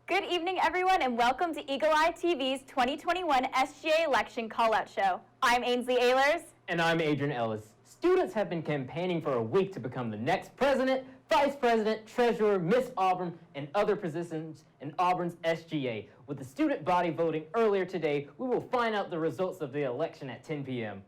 Good evening, everyone, and welcome to Eagle Eye TV's 2021 SGA Election Callout Show. I'm Ainsley Ehlers. And I'm Adrian Ellis. Students have been campaigning for a week to become the next president, vice president, treasurer, Miss Auburn, and other positions in Auburn's SGA. With the student body voting earlier today, we will find out the results of the election at 10 p.m.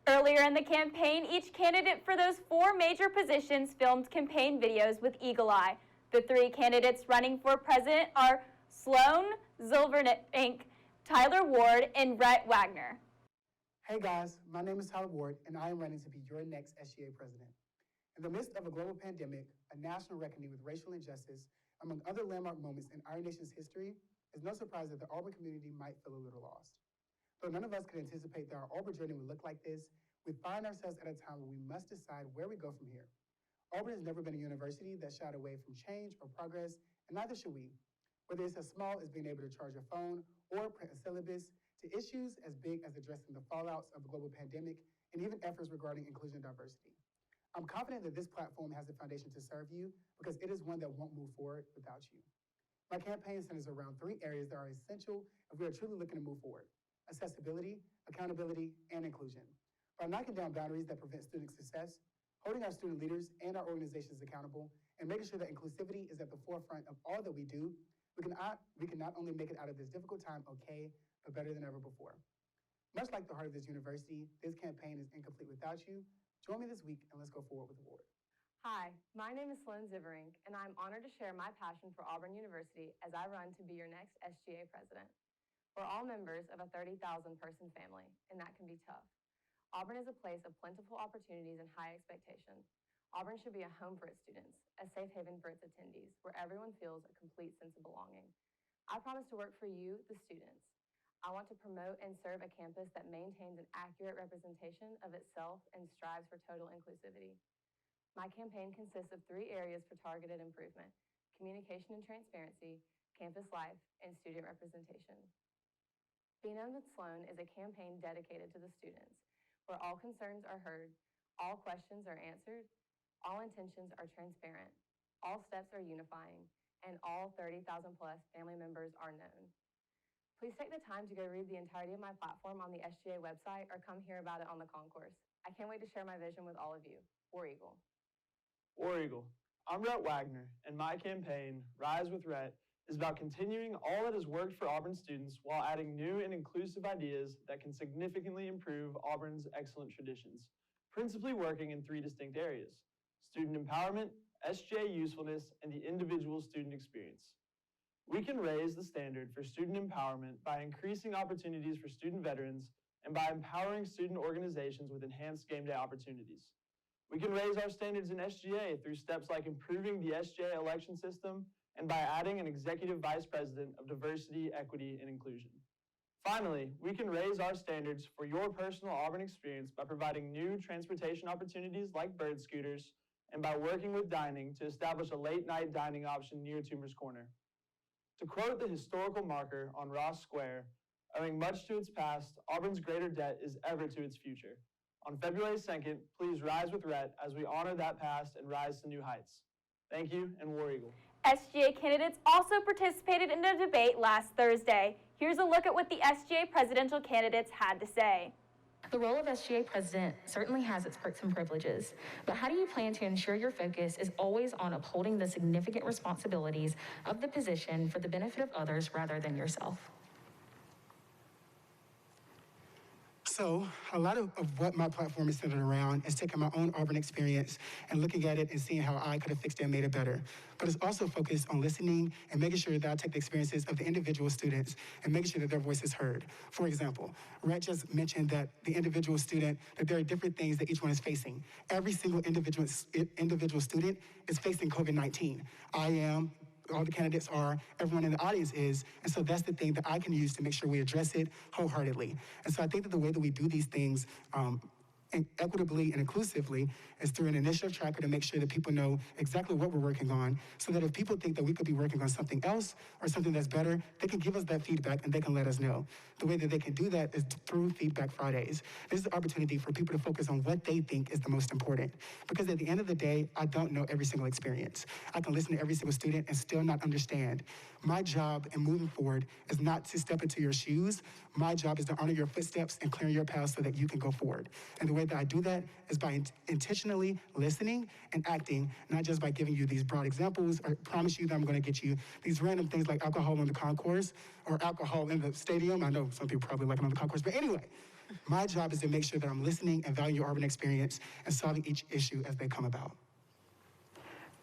Earlier in the campaign, each candidate for those 4 major positions filmed campaign videos with Eagle Eye. The 3 candidates running for president are Sloan Zilverink, Tyler Ward, and Rett Waggoner. Hey guys, my name is Tyler Ward, and I am running to be your next SGA president. In the midst of a global pandemic, a national reckoning with racial injustice, among other landmark moments in our nation's history, it's no surprise that the Auburn community might feel a little lost. Though none of us could anticipate that our Auburn journey would look like this, we find ourselves at a time where we must decide where we go from here. Auburn has never been a university that shied away from change or progress, and neither should we. Whether it's as small as being able to charge a phone or print a syllabus, to issues as big as addressing the fallouts of the global pandemic, and even efforts regarding inclusion and diversity. I'm confident that this platform has the foundation to serve you because it is one that won't move forward without you. My campaign centers around 3 areas that are essential if we are truly looking to move forward: accessibility, accountability, and inclusion. By knocking down boundaries that prevent student success, holding our student leaders and our organizations accountable, and making sure that inclusivity is at the forefront of all that we do, we can not only make it out of this difficult time okay, but better than ever before. Much like the heart of this university, this campaign is incomplete without you. Join me this week and let's go forward with the award. Hi, my name is Sloan Zilverink, and I'm honored to share my passion for Auburn University as I run to be your next SGA president. We're all members of a 30,000-person family, and that can be tough. Auburn is a place of plentiful opportunities and high expectations. Auburn should be a home for its students, a safe haven for its attendees, where everyone feels a complete sense of belonging. I promise to work for you, the students. I want to promote and serve a campus that maintains an accurate representation of itself and strives for total inclusivity. My campaign consists of 3 areas for targeted improvement: communication and transparency, campus life, and student representation. Be Known with Sloan is a campaign dedicated to the students, where all concerns are heard, all questions are answered, all intentions are transparent, all steps are unifying, and all 30,000 plus family members are known. Please take the time to go read the entirety of my platform on the SGA website or come hear about it on the concourse. I can't wait to share my vision with all of you. War Eagle. War Eagle. I'm Rett Waggoner, and my campaign, Rise with Rett, is about continuing all that has worked for Auburn students while adding new and inclusive ideas that can significantly improve Auburn's excellent traditions, principally working in 3 distinct areas: student empowerment, SGA usefulness, and the individual student experience. We can raise the standard for student empowerment by increasing opportunities for student veterans and by empowering student organizations with enhanced game day opportunities. We can raise our standards in SGA through steps like improving the SGA election system and by adding an executive vice president of diversity, equity, and inclusion. Finally, we can raise our standards for your personal Auburn experience by providing new transportation opportunities like bird scooters and by working with dining to establish a late-night dining option near Toomer's Corner. To quote the historical marker on Ross Square, owing much to its past, Auburn's greater debt is ever to its future. On February 2nd, please rise with Rett as we honor that past and rise to new heights. Thank you, and War Eagle. SGA candidates also participated in a debate last Thursday. Here's a look at what the SGA presidential candidates had to say. The role of SGA president certainly has its perks and privileges, but how do you plan to ensure your focus is always on upholding the significant responsibilities of the position for the benefit of others rather than yourself? So a lot of what my platform is centered around is taking my own Auburn experience and looking at it and seeing how I could have fixed it and made it better. But it's also focused on listening and making sure that I take the experiences of the individual students and making sure that their voice is heard. For example, Rett just mentioned that the individual student, that there are different things that each one is facing. Every single individual student is facing COVID-19. I am, all the candidates are, everyone in the audience is, and so that's the thing that I can use to make sure we address it wholeheartedly. And so I think that the way that we do these things equitably and inclusively is through an initiative tracker to make sure that people know exactly what we're working on, so that if people think that we could be working on something else or something that's better, they can give us that feedback and they can let us know. The way that they can do that is through Feedback Fridays. This is an opportunity for people to focus on what they think is the most important. Because at the end of the day, I don't know every single experience. I can listen to every single student and still not understand. My job in moving forward is not to step into your shoes. My job is to honor your footsteps and clear your path so that you can go forward. And the way that I do that is by intentionally listening and acting, not just by giving you these broad examples or promise you that I'm going to get you these random things like alcohol in the concourse or alcohol in the stadium. I know some people probably like it on the concourse, but anyway, my job is to make sure that I'm listening and valuing your urban experience and solving each issue as they come about.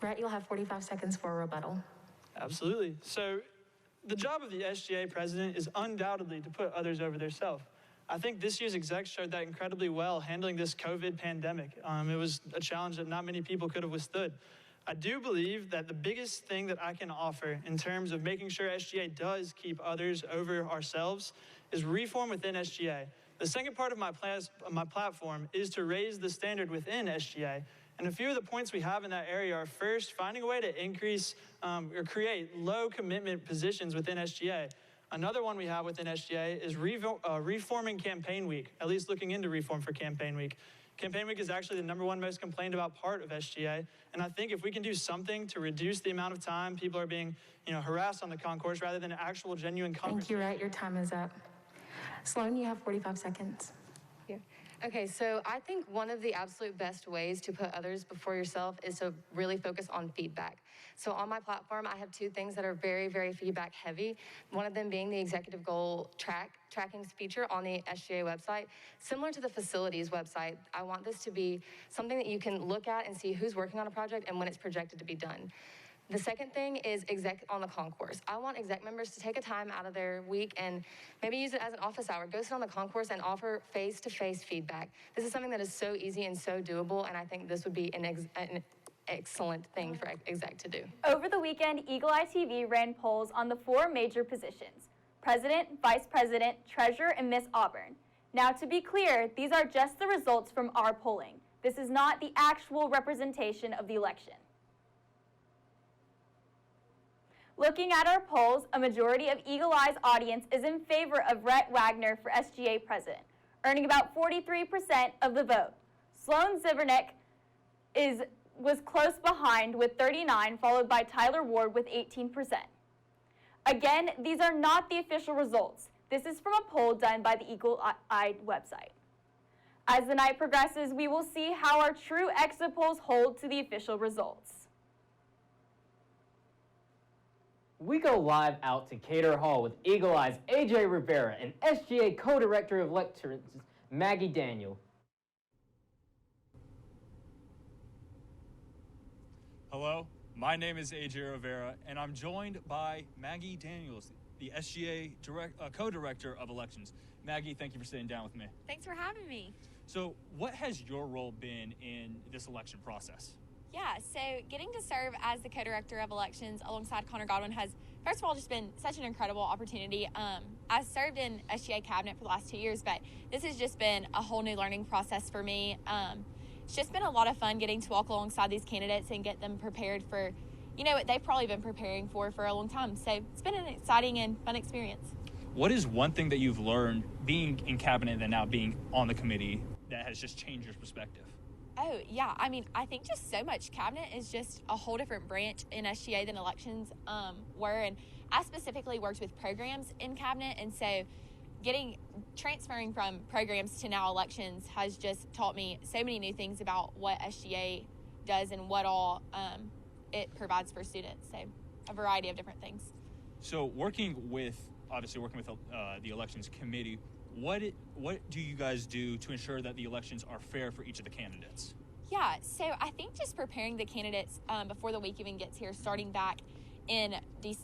Rett, you'll have 45 seconds for a rebuttal. Absolutely. So the job of the SGA president is undoubtedly to put others over themselves. I think this year's execs showed that incredibly well handling this COVID pandemic. It was a challenge that not many people could have withstood. I do believe that the biggest thing that I can offer in terms of making sure SGA does keep others over ourselves is reform within SGA. The second part of my platform is to raise the standard within SGA. And a few of the points we have in that area are, first, finding a way to increase or create low commitment positions within SGA. Another one we have within SGA is reforming Campaign Week, at least looking into reform for Campaign Week. Campaign Week is actually the #1 most complained about part of SGA. And I think if we can do something to reduce the amount of time people are being harassed on the concourse rather than actual genuine conversation. Thank you, Rett. Your time is up. Sloan, you have 45 seconds. Yeah. Okay, so I think one of the absolute best ways to put others before yourself is to really focus on feedback. So on my platform, I have 2 things that are very, very feedback heavy. One of them being the executive goal tracking feature on the SGA website. Similar to the facilities website, I want this to be something that you can look at and see who's working on a project and when it's projected to be done. The second thing is exec on the concourse. I want exec members to take a time out of their week and maybe use it as an office hour. Go sit on the concourse and offer face-to-face feedback. This is something that is so easy and so doable, and I think this would be an excellent thing for exec to do. Over the weekend, Eagle Eye TV ran polls on the 4 major positions: President, Vice President, Treasurer, and Miss Auburn. Now, to be clear, these are just the results from our polling. This is not the actual representation of the election. Looking at our polls, a majority of Eagle Eye's audience is in favor of Rett Waggoner for SGA president, earning about 43% of the vote. Sloan Zivernick was close behind with 39%, followed by Tyler Ward with 18%. Again, these are not the official results. This is from a poll done by the Eagle Eye website. As the night progresses, we will see how our true exit polls hold to the official results. We go live out to Cater Hall with Eagle Eye's AJ Rivera and SGA Co-Director of Elections, Maggie Daniel. Hello, my name is AJ Rivera, and I'm joined by Maggie Daniels, the SGA Co-Director of Elections. Maggie, thank you for sitting down with me. Thanks for having me. So, what has your role been in this election process? Yeah, so getting to serve as the co-director of elections alongside Connor Godwin has, first of all, just been such an incredible opportunity. I served in SGA cabinet for the last 2 years, but this has just been a whole new learning process for me. It's just been a lot of fun getting to walk alongside these candidates and get them prepared for, what they've probably been preparing for a long time. So it's been an exciting and fun experience. What is one thing that you've learned being in cabinet and now being on the committee that has just changed your perspective? Oh, yeah. I think just so much. Cabinet is just a whole different branch in SGA than elections were. And I specifically worked with programs in cabinet. And so transferring from programs to now elections has just taught me so many new things about what SGA does and what all it provides for students. So a variety of different things. So working with the elections committee, what do you guys do to ensure that the elections are fair for each of the candidates? Yeah, so I think just preparing the candidates before the week even gets here, starting back in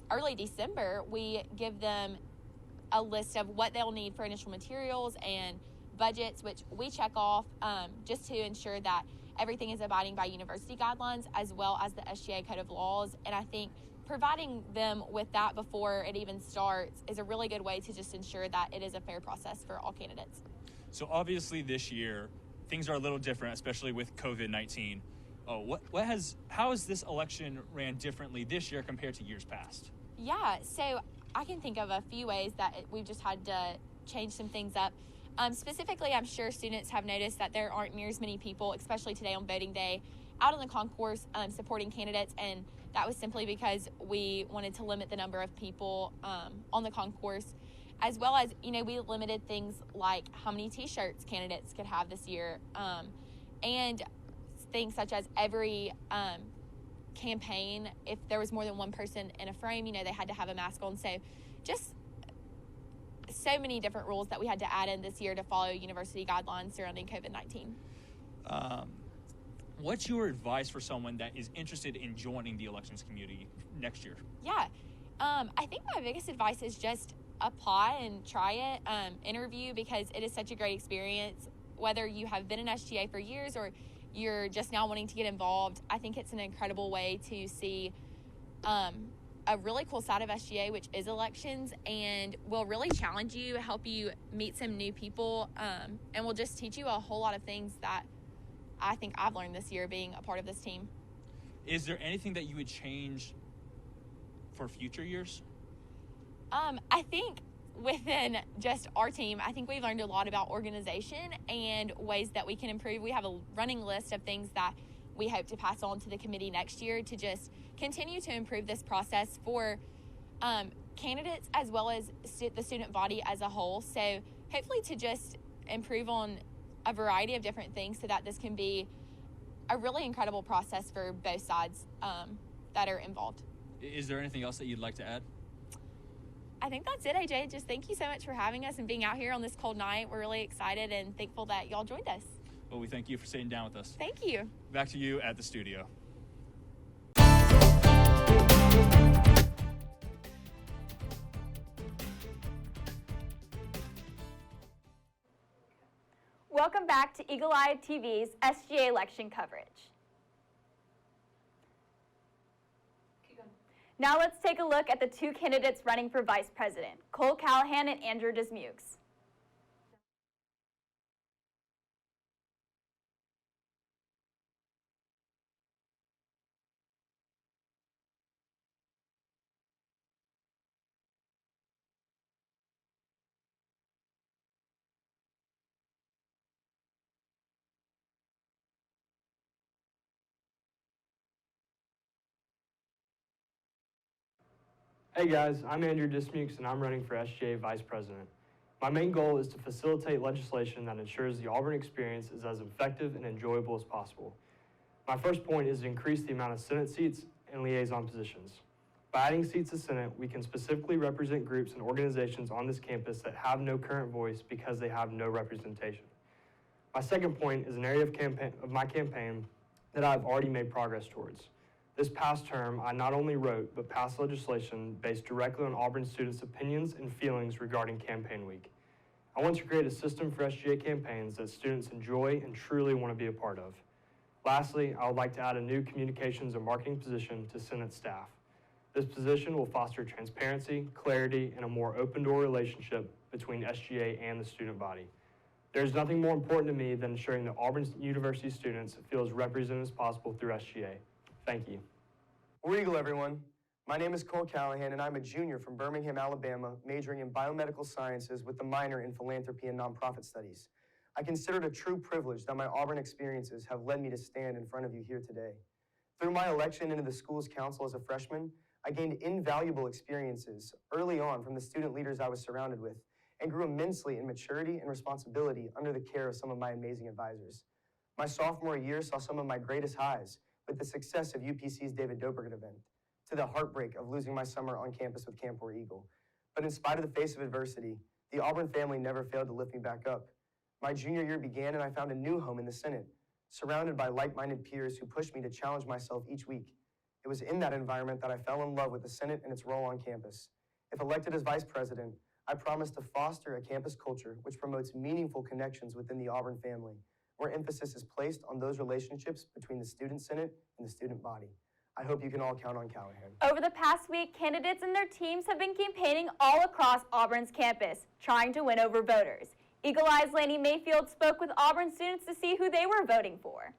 early December, we give them a list of what they'll need for initial materials and budgets, which we check off just to ensure that everything is abiding by university guidelines as well as the SGA Code of Laws. And I think providing them with that before it even starts is a really good way to just ensure that it is a fair process for all candidates. So obviously this year, things are a little different, especially with COVID-19. How has this election ran differently this year compared to years past? Yeah, so I can think of a few ways that we've just had to change some things up. Specifically, I'm sure students have noticed that there aren't near as many people, especially today on voting day, out on the concourse supporting candidates, and that was simply because we wanted to limit the number of people on the concourse, as well as, we limited things like how many t-shirts candidates could have this year, and things such as every campaign, if there was more than one person in a frame, they had to have a mask on. So just so many different rules that we had to add in this year to follow university guidelines surrounding COVID-19. What's your advice for someone that is interested in joining the elections community next year? Yeah, I think my biggest advice is just apply and try it, interview, because it is such a great experience. Whether you have been in SGA for years or you're just now wanting to get involved, I think it's an incredible way to see a really cool side of SGA, which is elections, and will really challenge you, help you meet some new people, and will just teach you a whole lot of things that I think I've learned this year being a part of this team. Is there anything that you would change for future years? I think within just our team, I think we've learned a lot about organization and ways that we can improve. We have a running list of things that we hope to pass on to the committee next year to just continue to improve this process for candidates as well as the student body as a whole. So hopefully to just improve on a variety of different things so that this can be a really incredible process for both sides that are involved. Is there anything else that you'd like to add? I think that's it, AJ. Just thank you so much for having us and being out here on this cold night. We're really excited and thankful that y'all joined us. Well, we thank you for sitting down with us. Thank you. Back to you at the studio. Welcome back to Eagle Eye TV's SGA election coverage. Now let's take a look at the two candidates running for vice president, Callahan and Andrew Dismukes. Hey guys, I'm Andrew Dismukes and I'm running for SGA Vice President. My main goal is to facilitate legislation that ensures the Auburn experience is as effective and enjoyable as possible. My first point is to increase the amount of Senate seats and liaison positions. By adding seats to Senate, we can specifically represent groups and organizations on this campus that have no current voice because they have no representation. My second point is an area of my campaign that I've already made progress towards. This past term, I not only wrote, but passed legislation based directly on Auburn students' opinions and feelings regarding campaign week. I want to create a system for SGA campaigns that students enjoy and truly want to be a part of. Lastly, I would like to add a new communications and marketing position to Senate staff. This position will foster transparency, clarity, and a more open-door relationship between SGA and the student body. There's nothing more important to me than ensuring that Auburn University students feel as represented as possible through SGA. Thank you. War Eagle, everyone. My name is Callahan, and I'm a junior from Birmingham, Alabama, majoring in biomedical sciences with a minor in philanthropy and nonprofit studies. I consider it a true privilege that my Auburn experiences have led me to stand in front of you here today. Through my election into the school's council as a freshman, I gained invaluable experiences early on from the student leaders I was surrounded with, and grew immensely in maturity and responsibility under the care of some of my amazing advisors. My sophomore year saw some of my greatest highs, with the success of UPC's David Dobrik event, to the heartbreak of losing my summer on campus with Camp War Eagle. But in spite of the face of adversity, the Auburn family never failed to lift me back up. My junior year began and I found a new home in the Senate, surrounded by like-minded peers who pushed me to challenge myself each week. It was in that environment that I fell in love with the Senate and its role on campus. If elected as vice president, I promise to foster a campus culture which promotes meaningful connections within the Auburn family, where emphasis is placed on those relationships between the student senate and the student body. I hope you can all count on Callahan. Over the past week, candidates and their teams have been campaigning all across Auburn's campus, trying to win over voters. Eagle Eye's Laney Mayfield spoke with Auburn students to see who they were voting for.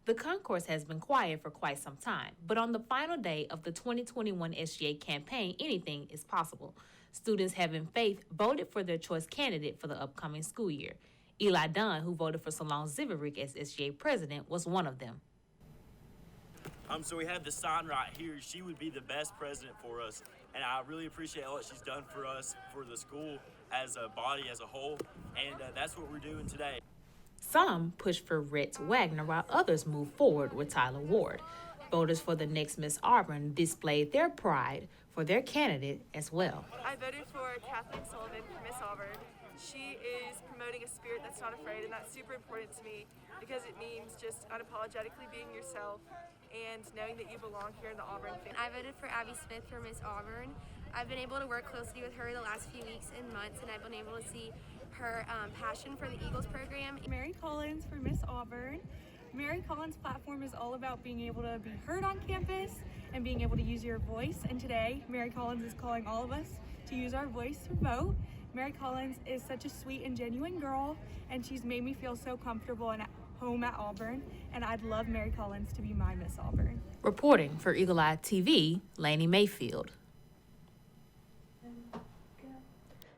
The concourse has been quiet for quite some time, but on the final day of the 2021 SGA campaign, anything is possible. Students having faith voted for their choice candidate for the upcoming school year. Eli Dunn, who voted for Solange Ziverick as SGA president, was one of them. So we have the sign right here. She would be the best president for us, and I really appreciate all that she's done for us, for the school as a body, as a whole, and that's what we're doing today. Some pushed for Rett Waggoner, while others moved forward with Tyler Ward. Voters for the next Miss Auburn displayed their pride for their candidate as well. I voted for Katherine for Miss Auburn. She is promoting a spirit that's not afraid, and that's super important to me because it means just unapologetically being yourself and knowing that you belong here in the Auburn family. I voted for Abby Smith for Miss Auburn. I've been able to work closely with her the last few weeks and months, and I've been able to see her passion for the Eagles program. Mary Collins for Miss Auburn. Mary Collins' platform is all about being able to be heard on campus and being able to use your voice. And today, Mary Collins is calling all of us to use our voice to vote. Mary Collins is such a sweet and genuine girl, and she's made me feel so comfortable and at home at Auburn. And I'd love Mary Collins to be my Miss Auburn. Reporting for Eagle Eye TV, Laney Mayfield.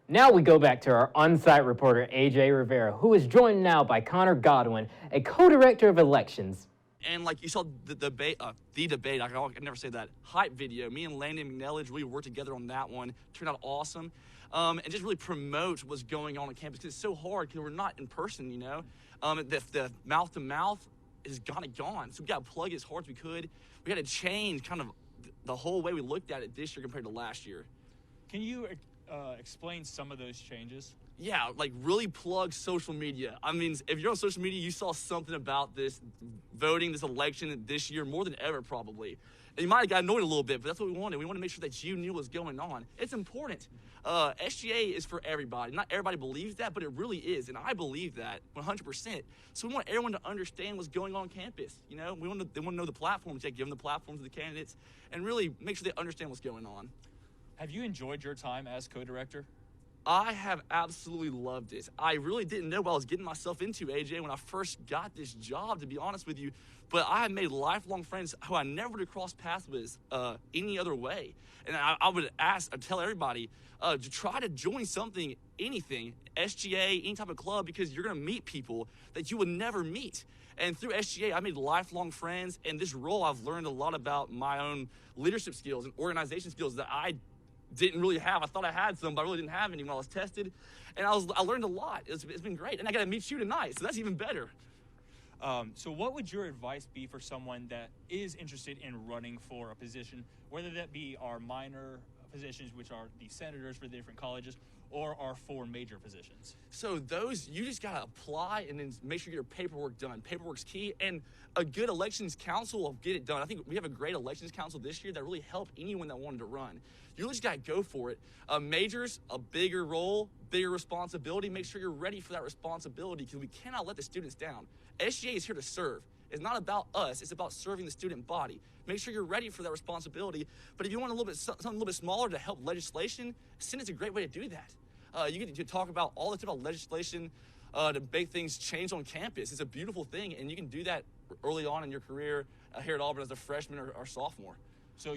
Now we go back to our on-site reporter, AJ Rivera, who is joined now by Connor Godwin, a co-director of elections. And like you saw the debate, I can never say that, hype video. Me and Landon McNellidge really worked together on that one. Turned out awesome. And just really promote what's going on campus, because it's so hard because we're not in person, you know. The mouth-to-mouth is gone. So we got to plug it as hard as we could. We got to change kind of the whole way we looked at it this year compared to last year. Can you explain some of those changes? Yeah, like really plug social media. I mean, if you're on social media, you saw something about this voting, this election this year more than ever probably. And you might have got annoyed a little bit, but that's what we wanted. We wanted to make sure that you knew what's going on. It's important. SGA is for everybody. Not everybody believes that, but it really is. And I believe that 100%. So we want everyone to understand what's going on campus. You know, they want to know the platforms. Give them the platforms to the candidates and really make sure they understand what's going on. Have you enjoyed your time as co-director? I have absolutely loved it. I really didn't know what I was getting myself into, AJ, when I first got this job, to be honest with you. But I have made lifelong friends who I never would have crossed paths with any other way. And I would tell everybody to try to join something, anything, SGA, any type of club, because you're going to meet people that you would never meet. And through SGA, I made lifelong friends. And this role, I've learned a lot about my own leadership skills and organization skills that I didn't really have. I thought I had some, but I really didn't have any when I was tested. And I learned a lot. It's been great. And I got to meet you tonight, so that's even better. So what would your advice be for someone that is interested in running for a position, whether that be our minor positions, which are the senators for the different colleges, or our 4 major positions? So those, you just got to apply and then make sure you get your paperwork done. Paperwork's key, and a good elections council will get it done. I think we have a great elections council this year that really helped anyone that wanted to run. You really just got to go for it. Majors, a bigger role, bigger responsibility. Make sure you're ready for that responsibility, because we cannot let the students down. SGA is here to serve. It's not about us. It's about serving the student body. Make sure you're ready for that responsibility. But if you want something a little bit smaller to help legislation, Senate's a great way to do that. You get to talk about all the type of legislation to make things change on campus. It's a beautiful thing, and you can do that early on in your career here at Auburn as a freshman or sophomore. So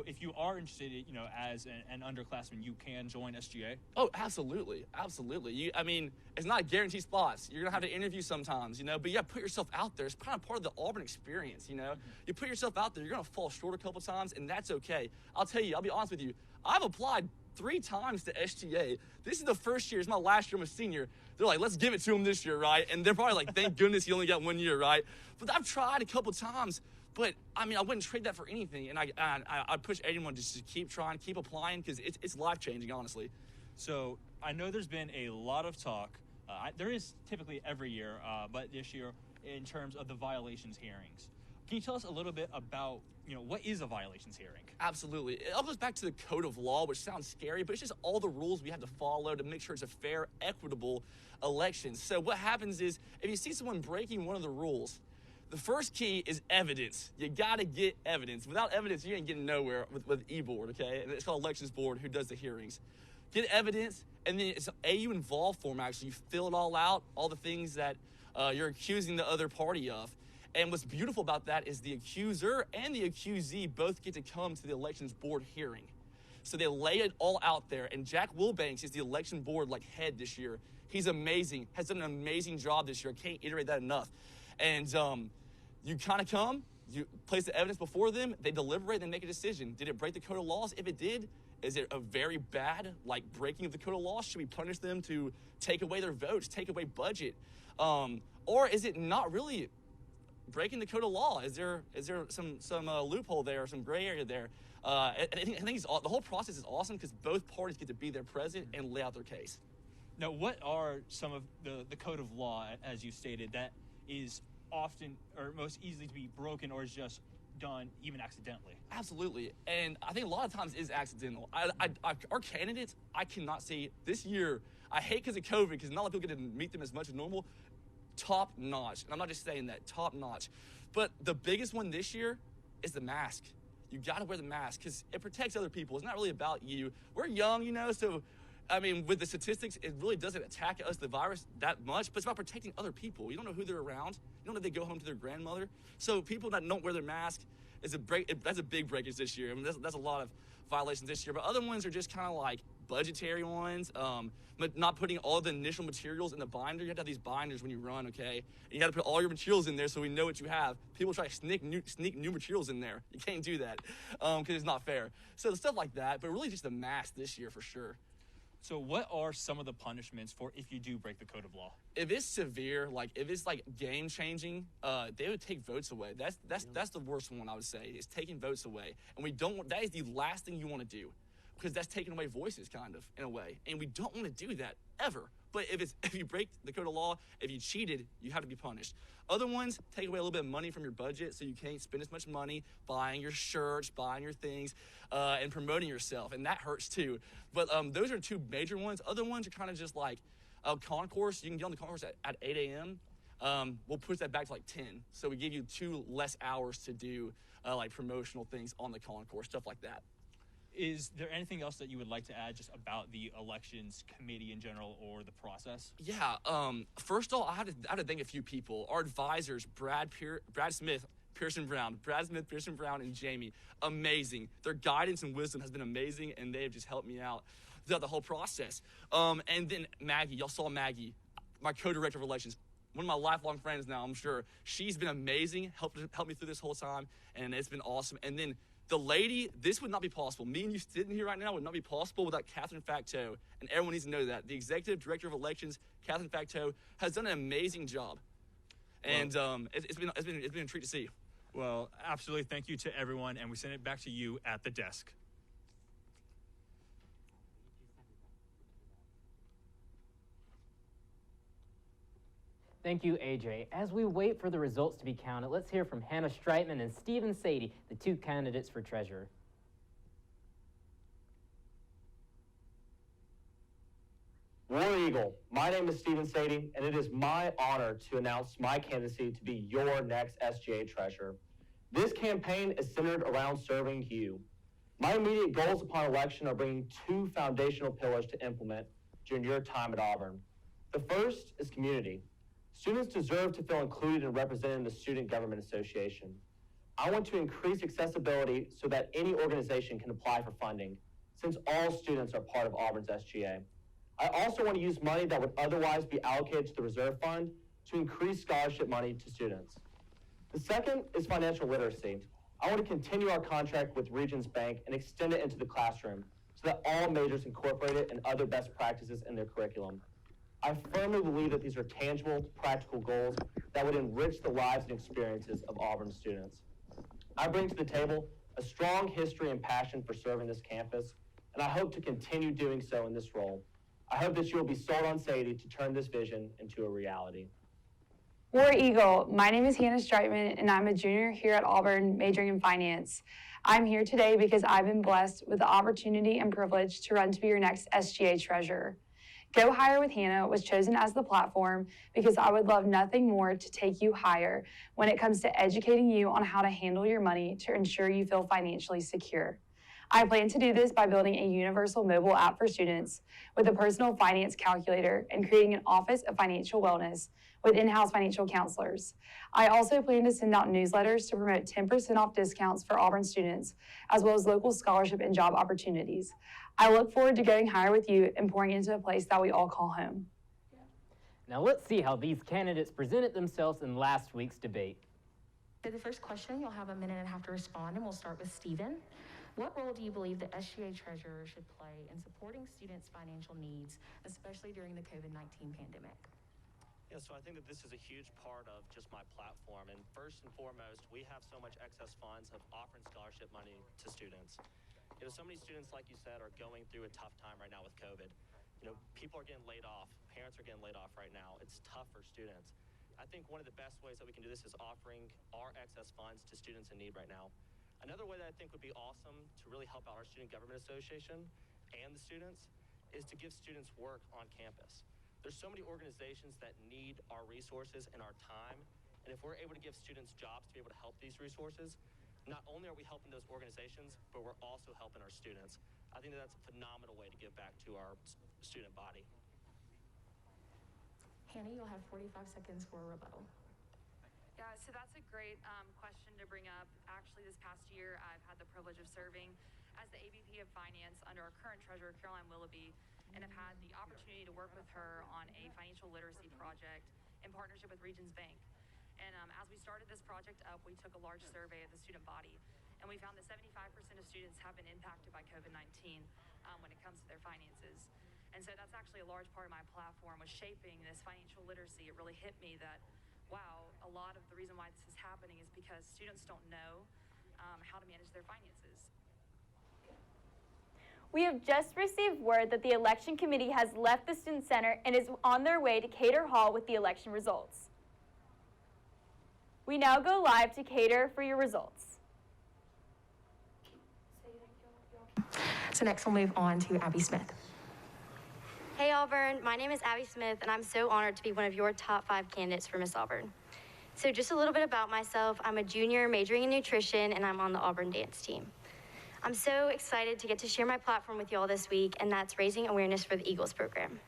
if you are interested, you know, as an underclassman, you can join SGA? Oh, absolutely. Absolutely. I mean, it's not guaranteed spots. You're going to have to interview sometimes, you know, but you got to put yourself out there. It's kind of part of the Auburn experience, you know. You put yourself out there, you're going to fall short a couple times, and that's okay. I'll tell you, I'll be honest with you. I've applied 3 times to SGA. This is the first year. It's my last year. I'm a senior. They're like, let's give it to him this year, right? And they're probably like, thank goodness he only got 1 year, right? But I've tried a couple times. But, I mean, I wouldn't trade that for anything. And I push anyone just to keep trying, keep applying, because it's life-changing, honestly. So I know there's been a lot of talk. There is typically every year, but this year in terms of the violations hearings. Can you tell us a little bit about, you know, what is a violations hearing? Absolutely. It all goes back to the code of law, which sounds scary, but it's just all the rules we have to follow to make sure it's a fair, equitable election. So what happens is, if you see someone breaking one of the rules, the first key is evidence. You gotta get evidence. Without evidence, you ain't getting nowhere with E-Board, okay? And it's called Elections Board, who does the hearings. get evidence, and then it's AU involved form, actually. You fill it all out, all the things that you're accusing the other party of. And what's beautiful about that is the accuser and the accusee both get to come to the elections board hearing. So they lay it all out there, and Jack Wilbanks is the election board head this year. He's amazing, has done an amazing job this year. I can't iterate that enough. And you kind of come, you place the evidence before them, they deliberate, and they make a decision. Did it break the code of laws? If it did, is it a very bad breaking of the code of laws? Should we punish them to take away their votes, take away budget? Or is it not really breaking the code of law? Is there some loophole there, some gray area there? I think the whole process is awesome because both parties get to be there present and lay out their case. Now, what are some of the code of law, as you stated, that is often or most easily to be broken or is just done even accidentally? Absolutely, and I think a lot of times is accidental. Our candidates, I cannot say this year, I hate because of COVID, because not a lot of people get to meet them as much as normal, top notch. And I'm not just saying that, top notch. But the biggest one this year is the mask. You gotta wear the mask because it protects other people. It's not really about you. We're young, so I mean, with the statistics, it really doesn't attack us, the virus, that much, but it's about protecting other people. You don't know who they're around. You don't know if they go home to their grandmother. So people that don't wear their mask, that's a big breakage this year. I mean, that's a lot of violations this year. But other ones are just kind of budgetary ones, but not putting all the initial materials in the binder. You have to have these binders when you run, okay? And you got to put all your materials in there so we know what you have. People try to sneak new materials in there. You can't do that because it's not fair. So stuff like that, but really just the mask this year for sure. So what are some of the punishments for if you do break the code of law? If it's severe, if it's game changing, they would take votes away. That's the worst one I would say, is taking votes away. And that is the last thing you want to do, because that's taking away voices kind of in a way. And we don't want to do that ever. But if you break the code of law, if you cheated, you have to be punished. Other ones take away a little bit of money from your budget so you can't spend as much money buying your shirts, buying your things, and promoting yourself. And that hurts too. But those are two major ones. Other ones are kind of just concourse. You can get on the concourse at 8 a.m. We'll push that back to 10. So we give you 2 less hours to do promotional things on the concourse, stuff like that. Is there anything else that you would like to add just about the elections committee in general or the process? Yeah. First of all, I have to thank a few people. Our advisors, Brad Smith, Pearson Brown, and Jamie. Amazing. Their guidance and wisdom has been amazing, and they have just helped me out throughout the whole process. And then Maggie, y'all saw Maggie, my co-director of elections. One of my lifelong friends now, I'm sure. She's been amazing, helped me through this whole time, and it's been awesome. And then the lady, this would not be possible. Me and you sitting here right now would not be possible without Katherine Facteau, and everyone needs to know that. The executive director of elections, Katherine Facteau, has done an amazing job, and it's been a treat to see. Well, absolutely. Thank you to everyone, and we send it back to you at the desk. Thank you, AJ. As we wait for the results to be counted, let's hear from Hannah Streitman and Stephen Sadie, the 2 candidates for treasurer. War Eagle, my name is Stephen Sadie, and it is my honor to announce my candidacy to be your next SGA treasurer. This campaign is centered around serving you. My immediate goals upon election are bringing 2 foundational pillars to implement during your time at Auburn. The first is community. Students deserve to feel included and represented in the Student Government Association. I want to increase accessibility so that any organization can apply for funding, since all students are part of Auburn's SGA. I also want to use money that would otherwise be allocated to the Reserve Fund to increase scholarship money to students. The second is financial literacy. I want to continue our contract with Regions Bank and extend it into the classroom so that all majors incorporate it and other best practices in their curriculum. I firmly believe that these are tangible, practical goals that would enrich the lives and experiences of Auburn students. I bring to the table a strong history and passion for serving this campus, and I hope to continue doing so in this role. I hope that you will be sold on Sadie to turn this vision into a reality. War Eagle, my name is Hannah Streitman, and I'm a junior here at Auburn, majoring in finance. I'm here today because I've been blessed with the opportunity and privilege to run to be your next SGA treasurer. Go Higher with Hannah was chosen as the platform because I would love nothing more to take you higher when it comes to educating you on how to handle your money to ensure you feel financially secure. I plan to do this by building a universal mobile app for students with a personal finance calculator and creating an office of financial wellness with in-house financial counselors. I also plan to send out newsletters to promote 10% off discounts for Auburn students, as well as local scholarship and job opportunities. I look forward to going higher with you and pouring into a place that we all call home. Now let's see how these candidates presented themselves in last week's debate. For the first question, you'll have a minute and a half to respond, and we'll start with Stephen. What role do you believe the SGA treasurer should play in supporting students' financial needs, especially during the COVID-19 pandemic? Yeah, so I think that this is a huge part of just my platform. And first and foremost, we have so much excess funds of offering scholarship money to students. You know, so many students, like you said, are going through a tough time right now with COVID. You know, people are getting laid off. Parents are getting laid off right now. It's tough for students. I think one of the best ways that we can do this is offering our excess funds to students in need right now. Another way that I think would be awesome to really help out our Student Government Association and the students is to give students work on campus. There's so many organizations that need our resources and our time, and if we're able to give students jobs to be able to help these resources, not only are we helping those organizations, but we're also helping our students. I think that that's a phenomenal way to give back to our student body. Hannah, you'll have 45 seconds for a rebuttal. Yeah, so that's a great question to bring up. Actually, this past year, I've had the privilege of serving as the AVP of Finance under our current treasurer, Caroline Willoughby, and have had the opportunity to work with her on a financial literacy project in partnership with Regions Bank. And as we started this project up, we took a large survey of the student body, and we found that 75% of students have been impacted by COVID-19 when it comes to their finances. And so that's actually a large part of my platform, was shaping this financial literacy. It really hit me that, wow, a lot of the reason why this is happening is because students don't know how to manage their finances. We have just received word that the election committee has left the Student Center and is on their way to Cater Hall with the election results. We now go live to Cater for your results. So next we'll move on to Abby Smith. Hey Auburn, my name is Abby Smith, and I'm so honored to be one of your top 5 candidates for Miss Auburn. So just a little bit about myself. I'm a junior majoring in nutrition, and I'm on the Auburn dance team. I'm so excited to get to share my platform with y'all this week, and that's raising awareness for the Eagles program.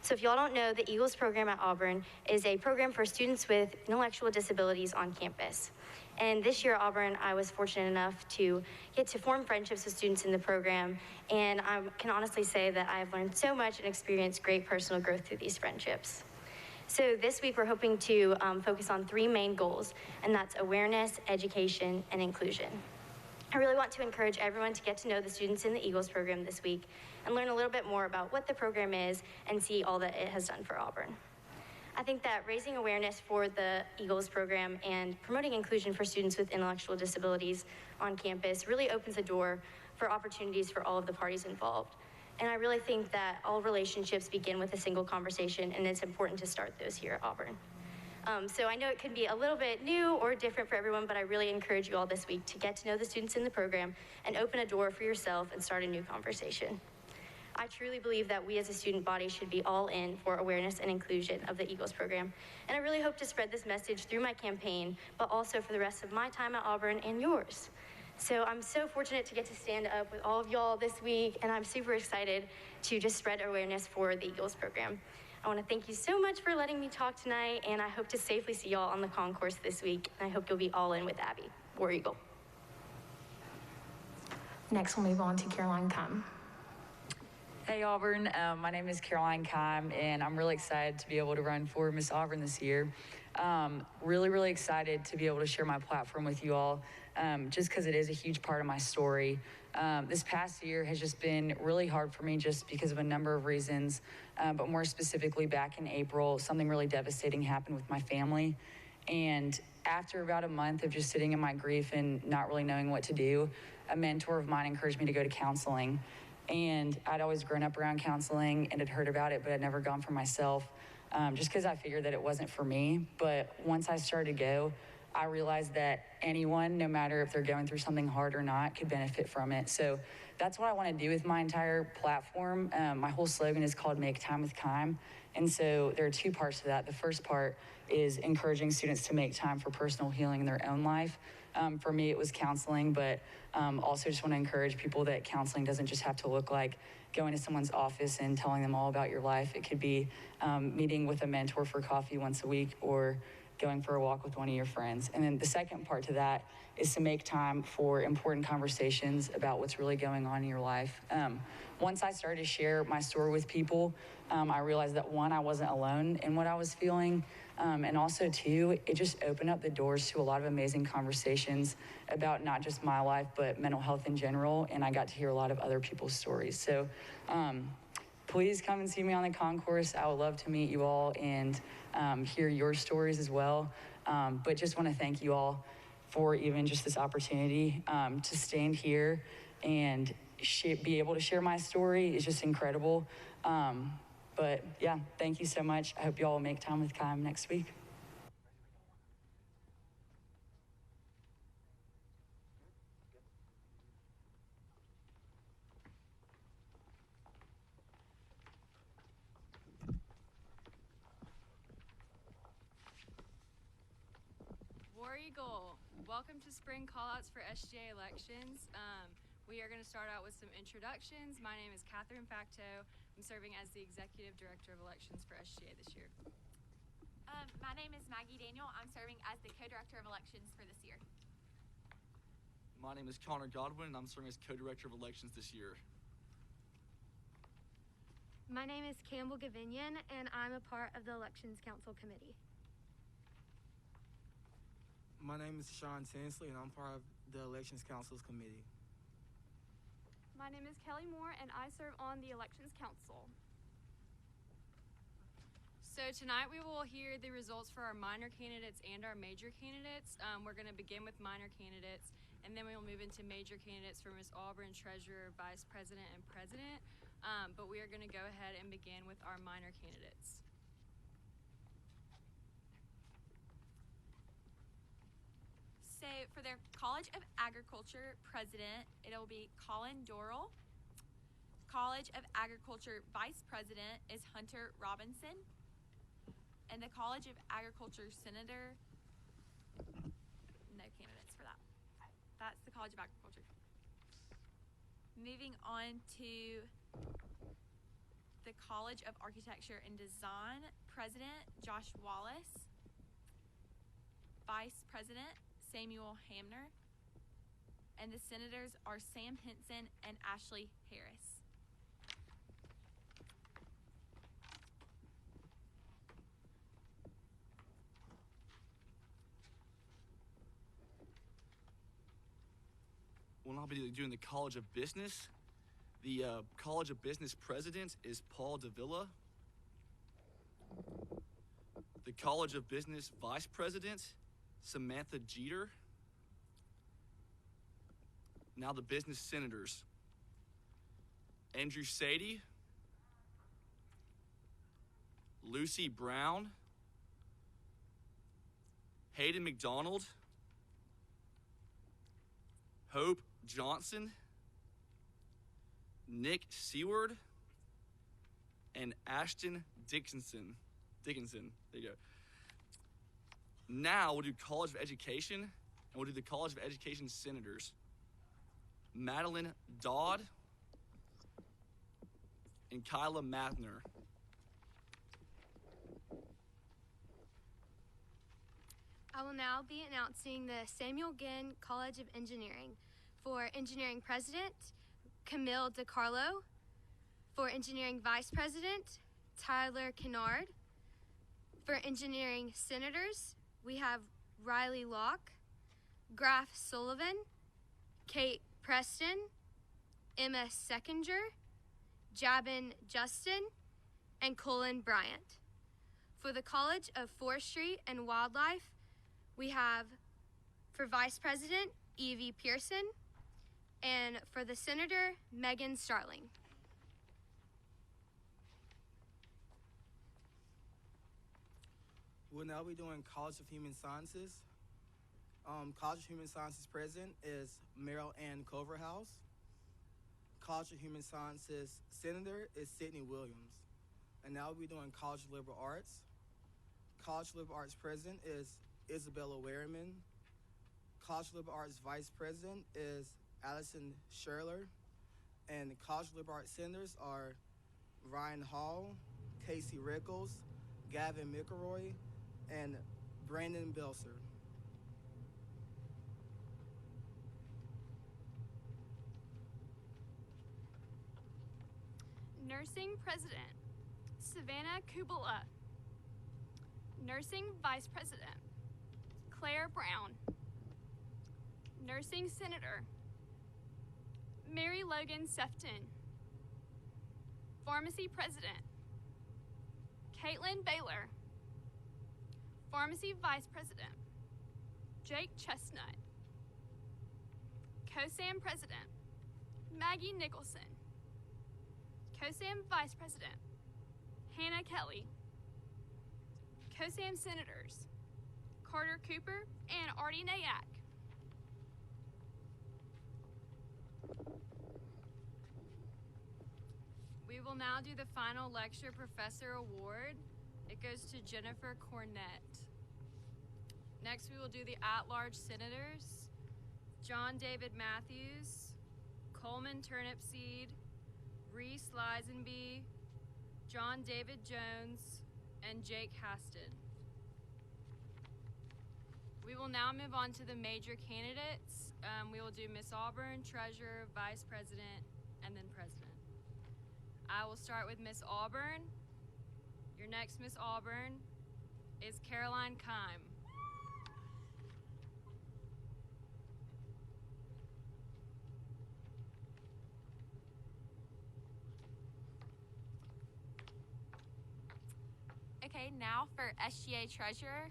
So if y'all don't know, the Eagles program at Auburn is a program for students with intellectual disabilities on campus. And this year at Auburn, I was fortunate enough to get to form friendships with students in the program, and I can honestly say that I've learned so much and experienced great personal growth through these friendships. So this week we're hoping to focus on 3 main goals, and that's awareness, education, and inclusion. I really want to encourage everyone to get to know the students in the Eagles program this week and learn a little bit more about what the program is and see all that it has done for Auburn. I think that raising awareness for the Eagles program and promoting inclusion for students with intellectual disabilities on campus really opens the door for opportunities for all of the parties involved. And I really think that all relationships begin with a single conversation, and it's important to start those here at Auburn. So I know it can be a little bit new or different for everyone, but I really encourage you all this week to get to know the students in the program and open a door for yourself and start a new conversation. I truly believe that we as a student body should be all in for awareness and inclusion of the Eagles program. And I really hope to spread this message through my campaign, but also for the rest of my time at Auburn and yours. So I'm so fortunate to get to stand up with all of y'all this week, and I'm super excited to just spread awareness for the Eagles program. I want to thank you so much for letting me talk tonight, and I hope to safely see y'all on the concourse this week, and I hope you'll be all in with Abby. War Eagle. Next we'll move on to Caroline Keim. Hey Auburn, my name is Caroline Keim, and I'm really excited to be able to run for Miss Auburn this year. Really excited to be able to share my platform with you all, just because it is a huge part of my story. This past year has just been really hard for me just because of a number of reasons, but more specifically back in April, something really devastating happened with my family. And after about a month of just sitting in my grief and not really knowing what to do, a mentor of mine encouraged me to go to counseling. And I'd always grown up around counseling and had heard about it, but I'd never gone for myself, just because I figured that it wasn't for me. But once I started to go, I realized that anyone, no matter if they're going through something hard or not, could benefit from it. So that's what I want to do with my entire platform. My whole slogan is called Make Time with Keim. And so there are 2 parts to that. The first part is encouraging students to make time for personal healing in their own life. For me, it was counseling, but also just want to encourage people that counseling doesn't just have to look like going to someone's office and telling them all about your life. It could be meeting with a mentor for coffee once a week or going for a walk with one of your friends. And then the second part to that is to make time for important conversations about what's really going on in your life. Once I started to share my story with people, I realized that one, I wasn't alone in what I was feeling. And also two, it just opened up the doors to a lot of amazing conversations about not just my life, but mental health in general. And I got to hear a lot of other people's stories. So please come and see me on the concourse. I would love to meet you all and hear your stories as well. But just want to thank you all for even just this opportunity to stand here and be able to share my story is just incredible. But yeah, thank you so much. I hope you all will make time with Keim next week. War Eagle, welcome to spring callouts for SGA elections. We are going to start out with some introductions. My name is Katherine Facteau. I'm serving as the Executive Director of Elections for SGA this year. My name is Maggie Daniel. I'm serving as the Co-Director of Elections for this year. My name is Godwin, and I'm serving as Co-Director of Elections this year. My name is Campbell Gavinian, and I'm a part of the Elections Council Committee. My name is Sean Tinsley, and I'm part of the Elections Council's Committee. My name is Kelly Moore, and I serve on the Elections Council. So tonight we will hear the results for our minor candidates and our major candidates. We're going to begin with minor candidates, and then we will move into major candidates for Miss Auburn, Treasurer, Vice President, and President. But we are going to go ahead and begin with our minor candidates. So for their College of Agriculture President, it'll be Colin Dorrell. College of Agriculture Vice President is Hunter Robinson. And the College of Agriculture Senator, no candidates for that. That's the College of Agriculture. Moving on to the College of Architecture and Design President, Josh Wallace. Vice President, Samuel Hamner, and the senators are Sam Henson and Ashley Harris. We'll now be doing the College of Business. The College of Business president is Paul Davila. The College of Business vice president, Samantha Jeter. Now the business senators. Andrew Sadie, Lucy Brown, Hayden McDonald, Hope Johnson, Nick Seward, and Ashton Dickinson. There you go. Now we'll do College of Education, and we'll do the College of Education senators. Madeline Dodd and Kyla Mathner. I will now be announcing the Samuel Ginn College of Engineering. For Engineering President, Camille DiCarlo. For Engineering Vice President, Tyler Kennard. For Engineering Senators, we have Riley Locke, Graf Sullivan, Kate Preston, Emma Seckinger, Jabin Justin, and Colin Bryant. For the College of Forestry and Wildlife, we have for Vice President, Evie Pearson, and for the Senator, Megan Starling. We'll now be doing College of Human Sciences. College of Human Sciences president is Meryl Ann Coverhouse. College of Human Sciences senator is Sydney Williams. And now we'll be doing College of Liberal Arts. College of Liberal Arts president is Isabella Werriman. College of Liberal Arts Vice President is Allison Sherler, and the College of Liberal Arts Senators are Ryan Hall, Casey Rickles, Gavin McElroy, and Brandon Belser. Nursing President, Savannah Kubala. Nursing Vice President, Claire Brown. Nursing Senator, Mary Logan Sefton. Pharmacy President, Caitlin Baylor. Pharmacy Vice President, Jake Chestnut. COSAM President, Maggie Nicholson. COSAM Vice President, Hannah Kelly. COSAM Senators, Carter Cooper and Artie Nayak. We will now do the final lecture professor award. It goes to Jennifer Cornett. Next, we will do the at-large senators, John David Matthews, Coleman Turnipseed, Reese Lisenby, John David Jones, and Jake Haston. We will now move on to the major candidates. We will do Miss Auburn, Treasurer, Vice President, and then President. I will start with Miss Auburn. Your next Miss Auburn is Caroline Keim. Okay, now for SGA Treasurer,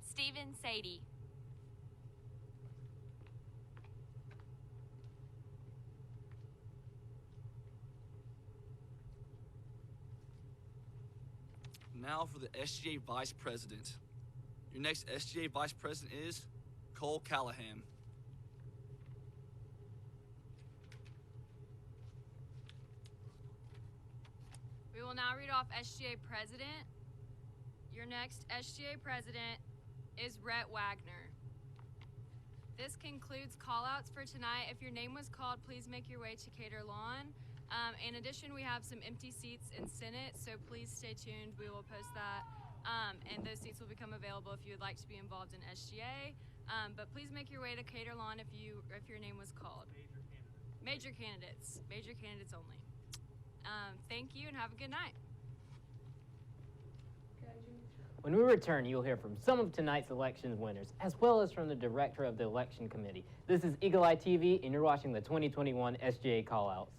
Stephen Sadie. Now for the SGA Vice President. Your next SGA Vice President is Cole Callahan. We will now read off SGA President. Your next SGA President is Rett Waggoner. This concludes callouts for tonight. If your name was called, please make your way to Cater Lawn. In addition, we have some empty seats in Senate, so please stay tuned. We will post that, and those seats will become available if you would like to be involved in SGA. But please make your way to Cater Lawn if your name was called. Major candidates only. Thank you and have a good night. When we return, you'll hear from some of tonight's elections winners, as well as from the director of the election committee. This is Eagle Eye TV, and you're watching the 2021 SGA Callouts.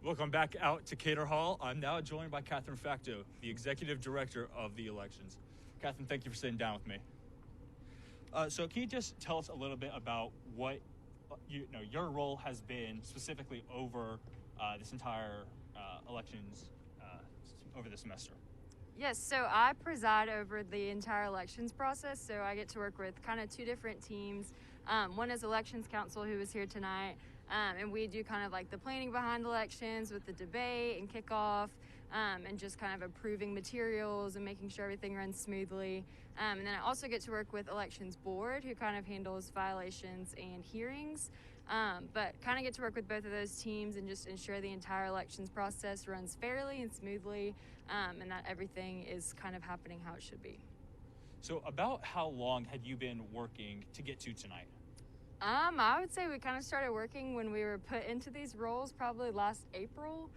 Welcome back out to Cater Hall. I'm now joined by Katherine Facteau, the executive director of the elections. Katherine, thank you for sitting down with me. So can you just tell us a little bit about what your role has been specifically over this entire elections over the semester? Yes, so I preside over the entire elections process, so I get to work with kind of two different teams. One is Elections Council, who is here tonight, and we do kind of like the planning behind elections with the debate and kickoff, and just kind of approving materials and making sure everything runs smoothly. And then I also get to work with Elections Board, who kind of handles violations and hearings. But kind of get to work with both of those teams and just ensure the entire elections process runs fairly and smoothly, and that everything is kind of happening how it should be. So about how long had you been working to get to tonight? I would say we kind of started working when we were put into these roles probably last April.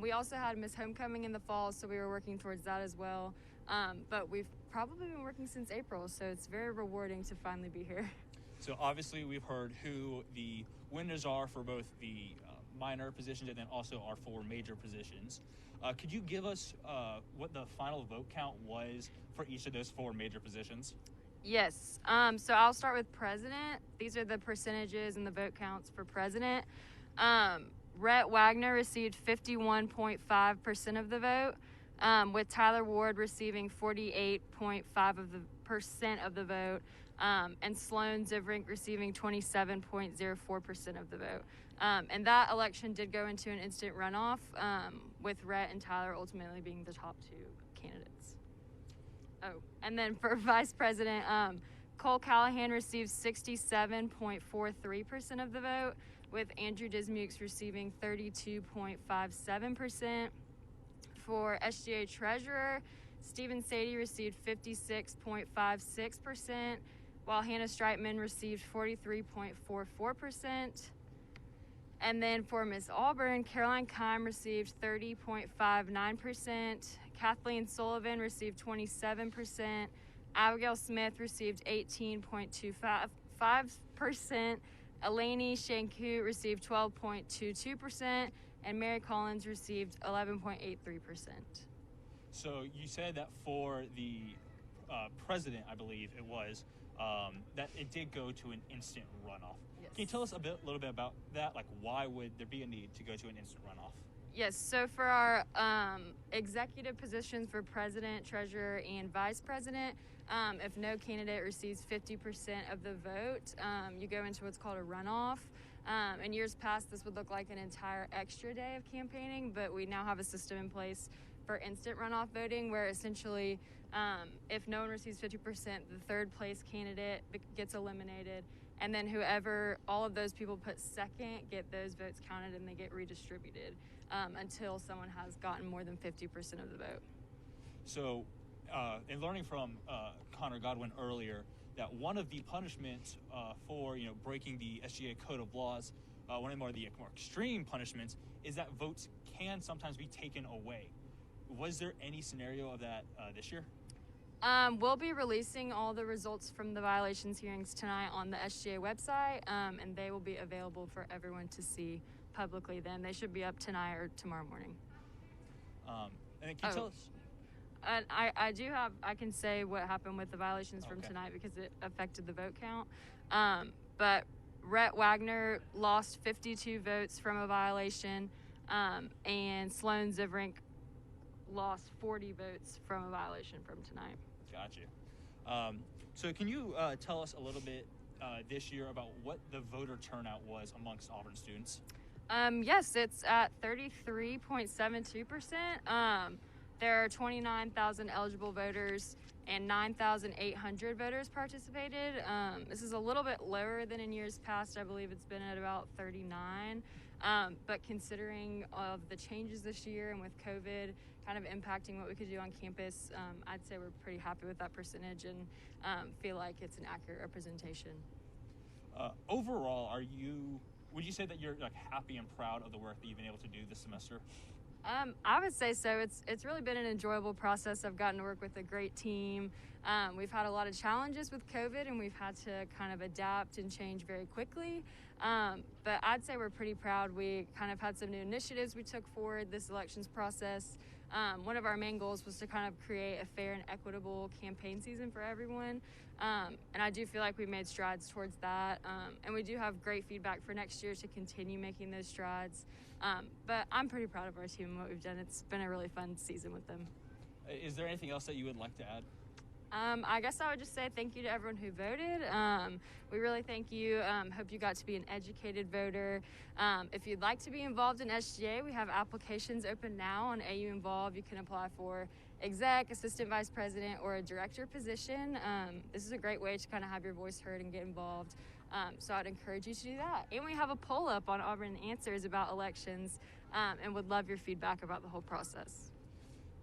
We also had Miss Homecoming in the fall, so we were working towards that as well. But we've probably been working since April, so it's very rewarding to finally be here. So obviously we've heard who the winners are for both the minor positions and then also our four major positions. Could you give us what the final vote count was for each of those four major positions? Yes. So I'll start with president. These are the percentages and the vote counts for president. Rett Waggoner received 51.5% of the vote, with Tyler Ward receiving 48.5% of the vote, and Sloan Zivrink receiving 27.04% of the vote. And that election did go into an instant runoff, with Rett and Tyler ultimately being the top two candidates. Oh, and then for vice president, Cole Callahan received 67.43% of the vote, with Andrew Dismukes receiving 32.57%. For SGA Treasurer, Stephen Sadie received 56.56%, while Hannah Streitman received 43.44%. And then for Miss Auburn, Caroline Keim received 30.59%, Kathleen Sullivan received 27%, Abigail Smith received 18.25%, Eleni Shanku received 12.22%, and Mary Collins received 11.83%. So you said that for the president, I believe it was, that it did go to an instant runoff. Yes. Can you tell us a little bit about that? Like, why would there be a need to go to an instant runoff? Yes, so for our executive positions for president, treasurer, and vice president, if no candidate receives 50% of the vote, you go into what's called a runoff. In years past, this would look like an entire extra day of campaigning, but we now have a system in place for instant runoff voting where essentially if no one receives 50%, the third place candidate gets eliminated, and then whoever all of those people put second get those votes counted and they get redistributed until someone has gotten more than 50% of the vote. So in learning from Connor Godwin earlier, that one of the punishments for breaking the SGA Code of Laws, one of the more extreme punishments, is that votes can sometimes be taken away. Was there any scenario of that this year? We'll be releasing all the results from the violations hearings tonight on the SGA website, and they will be available for everyone to see publicly then. They should be up tonight or tomorrow morning. And then can you tell us? I can say what happened with the violations from tonight because it affected the vote count. But Rett Waggoner lost 52 votes from a violation, and Sloan Zivrink lost 40 votes from a violation from tonight. Gotcha. So can you tell us a little bit this year about what the voter turnout was amongst Auburn students? Yes, it's at 33.72%. There are 29,000 eligible voters and 9,800 voters participated. This is a little bit lower than in years past. I believe it's been at about 39. But considering of the changes this year and with COVID kind of impacting what we could do on campus, I'd say we're pretty happy with that percentage and feel like it's an accurate representation. Overall, would you say that you're happy and proud of the work that you've been able to do this semester? I would say so. It's really been an enjoyable process. I've gotten to work with a great team. We've had a lot of challenges with COVID, and we've had to kind of adapt and change very quickly. But I'd say we're pretty proud. We kind of had some new initiatives we took forward this elections process. One of our main goals was to kind of create a fair and equitable campaign season for everyone. And I do feel like we made strides towards that. And we do have great feedback for next year to continue making those strides. But I'm pretty proud of our team and what we've done. It's been a really fun season with them. Is there anything else that you would like to add? I guess I would just say thank you to everyone who voted. We really thank you. Hope you got to be an educated voter. If you'd like to be involved in SGA, we have applications open now on AU Involve. You can apply for exec, assistant vice president, or a director position. This is a great way to kind of have your voice heard and get involved. So I'd encourage you to do that. And we have a poll up on Auburn Answers about elections and would love your feedback about the whole process.